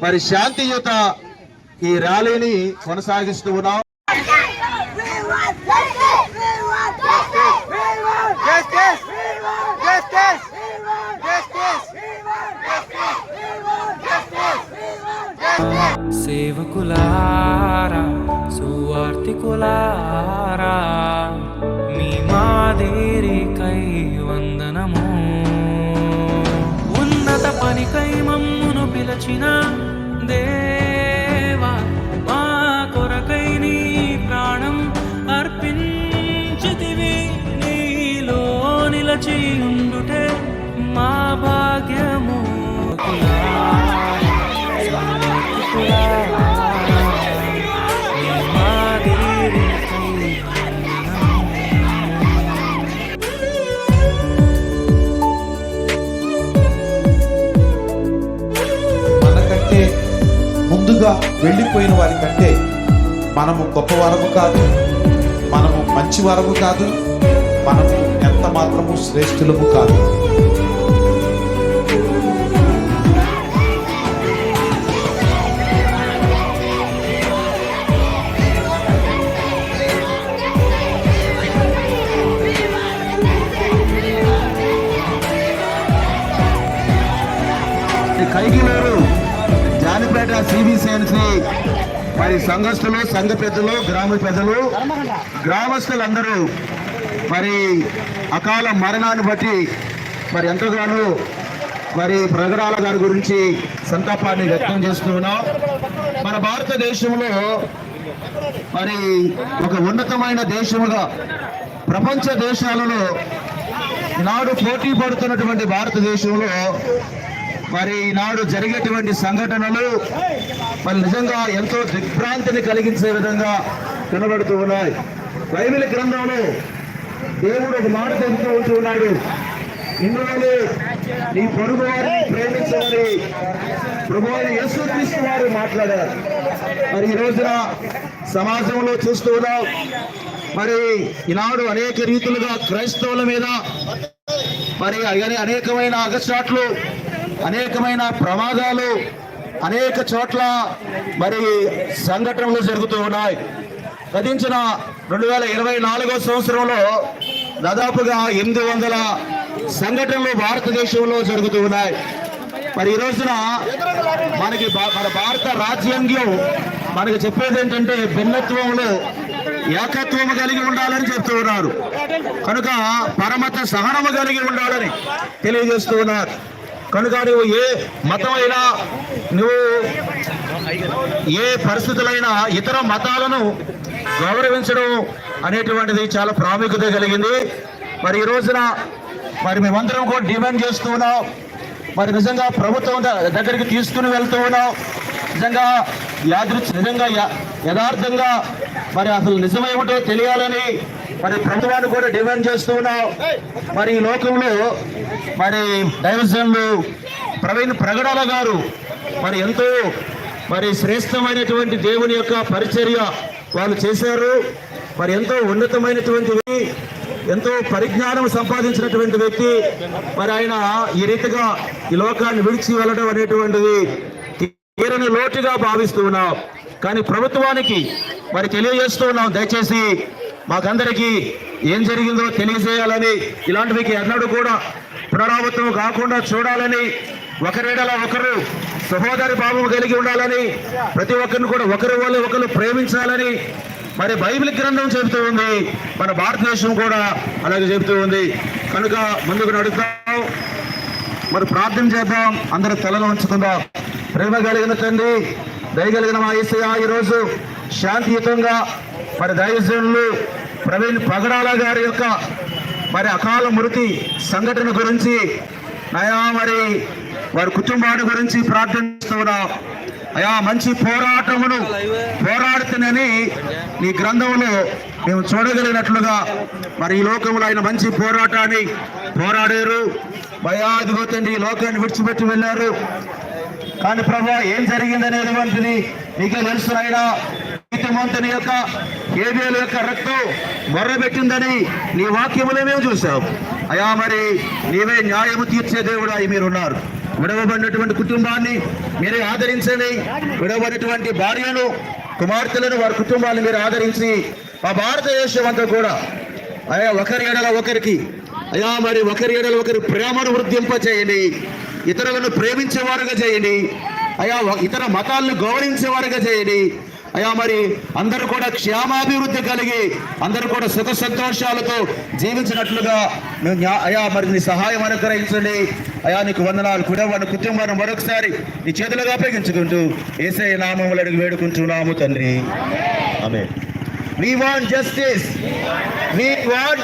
మరి శాంతియుత ఈ ర్యాలీని కొనసాగిస్తూ ఉన్నాం. సేవకులారా సువార్తికులారా మీ మాదేరికై వందనము. ఉన్నత పనికై మమ్మును పిలచిన దేవా మా కొరకై నీ ప్రాణం అర్పించితివి. నీలో నిలచి ఉండుటే మా భాగ్యము. మనకంటే ముందుగా వెళ్ళిపోయిన వారి కంటే మనము గొప్పవారము కాదు, మనము మంచివారము కాదు, మనము ఎంత మాత్రము శ్రేష్ఠులము కాదు. కైగిలూరు జానిపేట సిబిసిఎన్సి మరి సంఘస్థులు, సంఘ పెద్దలు, గ్రామ పెద్దలు, గ్రామస్తులందరూ మరి అకాల మరణాన్ని బట్టి మరి ఎంతగానో మరి ప్రగడాల గారి గురించి సంతాపాన్ని వ్యక్తం చేస్తూ ఉన్నాం. మన భారతదేశంలో మరి ఒక ఉన్నతమైన దేశముగా ప్రపంచ దేశాలలో ఈనాడు పోటీ పడుతున్నటువంటి భారతదేశంలో మరి ఈనాడు జరిగేటువంటి సంఘటనలు మరి నిజంగా ఎంతో దిగ్భ్రాంతిని కలిగించే విధంగా కనబడుతూ ఉన్నాయి. బైబిల్ గ్రంథంలో దేవుడు ఒక మాట చెబుతూ ఉంటూ ఉన్నాడు, ఇందులో నీ పొరుగు వారిని ప్రేమించమని ప్రభువైన యేసుక్రీస్తు వారు మాట్లాడారు. మరి ఈ రోజున సమాజంలో చూస్తూ ఉన్నాం, మరి ఈనాడు అనేక రీతులుగా క్రైస్తవుల మీద మరి అనేకమైన అగచాట్లు, అనేకమైన ప్రమాదాలు, అనేక చోట్ల మరి సంఘటనలు జరుగుతూ ఉన్నాయి. గతించిన 2024 సంవత్సరంలో దాదాపుగా 800 సంఘటనలు భారతదేశంలో జరుగుతూ ఉన్నాయి. మరి ఈ రోజున మనకి మన భారత రాజ్యాంగం మనకి చెప్పేది ఏంటంటే భిన్నత్వంలో ఏకత్వము కలిగి ఉండాలని చెప్తూ ఉన్నారు. కనుక పరమత సహనము కలిగి ఉండాలని తెలియజేస్తూ ఉన్నారు. కనుక నువ్వు ఏ మతమైనా, నువ్వు ఏ పరిస్థితులైనా ఇతర మతాలను గౌరవించడం అనేటువంటిది చాలా ప్రాముఖ్యత కలిగింది. మరి ఈ రోజున మరి మేమందరం కూడా డిమాండ్ చేస్తూ ఉన్నాం. మరి నిజంగా ప్రభుత్వం దగ్గరికి తీసుకుని వెళ్తూ ఉన్నాం. నిజంగా నిజంగా యథార్థంగా మరి అసలు నిజమేమిటో తెలియాలని మరి ప్రభుత్వాన్ని కూడా డిమాండ్ చేస్తూ ఉన్నాం. మరి ఈ లోకంలో మరి దైవజనులు ప్రవీణ్ ప్రగడాల గారు మరి ఎంతో మరి శ్రేష్టమైనటువంటి దేవుని యొక్క పరిచర్య వాళ్ళు చేశారు. మరి ఎంతో ఉన్నతమైనటువంటి, ఎంతో పరిజ్ఞానం సంపాదించినటువంటి వ్యక్తి. మరి ఆయన ఈ రీతిగా ఈ లోకాన్ని విడిచి వెళ్ళడం అనేటువంటిది తీరని లోటుగా భావిస్తూ ఉన్నాం. కానీ ప్రభుత్వానికి మరి తెలియజేస్తూ ఉన్నాం, దయచేసి మాకందరికీ ఏం జరిగిందో తెలియజేయాలని, ఇలాంటివికి ఎన్నడూ కూడా పునరావృతం కాకుండా చూడాలని, ఒకరేడల ఒకరు సహోదరి భావం కలిగి ఉండాలని, ప్రతి ఒక్కరిని కూడా ఒకరి వల్ల ఒకరు ప్రేమించాలని మరి బైబిల్ గ్రంథం చెబుతూ ఉంది. మన భారతదేశం కూడా అలాగే చెబుతూ ఉంది. కనుక ముందుకు నడుద్దాం, మరి ప్రార్థన చేద్దాం, అందరూ తలను ఉంచుకుందాం. ప్రేమ కలిగిన తండ్రి, దయగలిగిన మా యేసయ్య, ఈరోజు శాంతియుతంగా మరి దైవజనులు ప్రవీణ్ పగడాల గారి యొక్క మరి అకాల మృతి సంఘటన గురించి అయా మరి వారి కుటుంబాన్ని గురించి ప్రార్థిస్తున్నాం. అయా మంచి పోరాటమును పోరాడుతున్నని నీ గ్రంథంలో మేము చూడగలిగినట్లుగా మరి ఈ లోకంలో ఆయన మంచి పోరాటాన్ని పోరాడారు. భయాధిపతండి ఈ లోకాన్ని విడిచిపెట్టి వెళ్ళారు. కానీ ప్రభా ఏం జరిగిందనేటువంటిది నీకే తెలుసు. ఆయన నీతిమంతుని యొక్క హేబేలు యొక్క రక్తం మొర్రబెట్టిందని నీ వాక్యములే మేము చూసాం. అయా మరి నీవే న్యాయము తీర్చే దేవుడు అయి మీరున్నారు. విడవబడినటువంటి కుటుంబాన్ని మీరే ఆదరించండి. విడవబడినటువంటి భార్యను, కుమార్తెలను, వారి కుటుంబాన్ని మీరు ఆదరించి మా భారతదేశం అంతా కూడా అయ్యా ఒకరి ఎడల ఒకరికి అయ్యా మరి ఒకరి ఎడల ఒకరి ప్రేమను వృద్ధింపచేయండి. ఇతరులను ప్రేమించేవారుగా చేయండి. అయ్యా ఇతర మతాలను గౌరవించేవారుగా చేయండి. అయ్యా మరి అందరూ కూడా క్షేమాభివృద్ధి కలిగి అందరూ కూడా సుఖ సంతోషాలతో జీవించినట్లుగా అయ్యా మరి నీ సహాయం అనుగ్రహించండి. అయ్యా నీకు వందనాలు. కుటుంబాన్ని మరొకసారి నీ చేతులుగా అప్పగించుకుంటూ యేసయ్య నామములో అడిగి వేడుకుంటున్నాము తండ్రి. ఆమేన్. We want justice. We want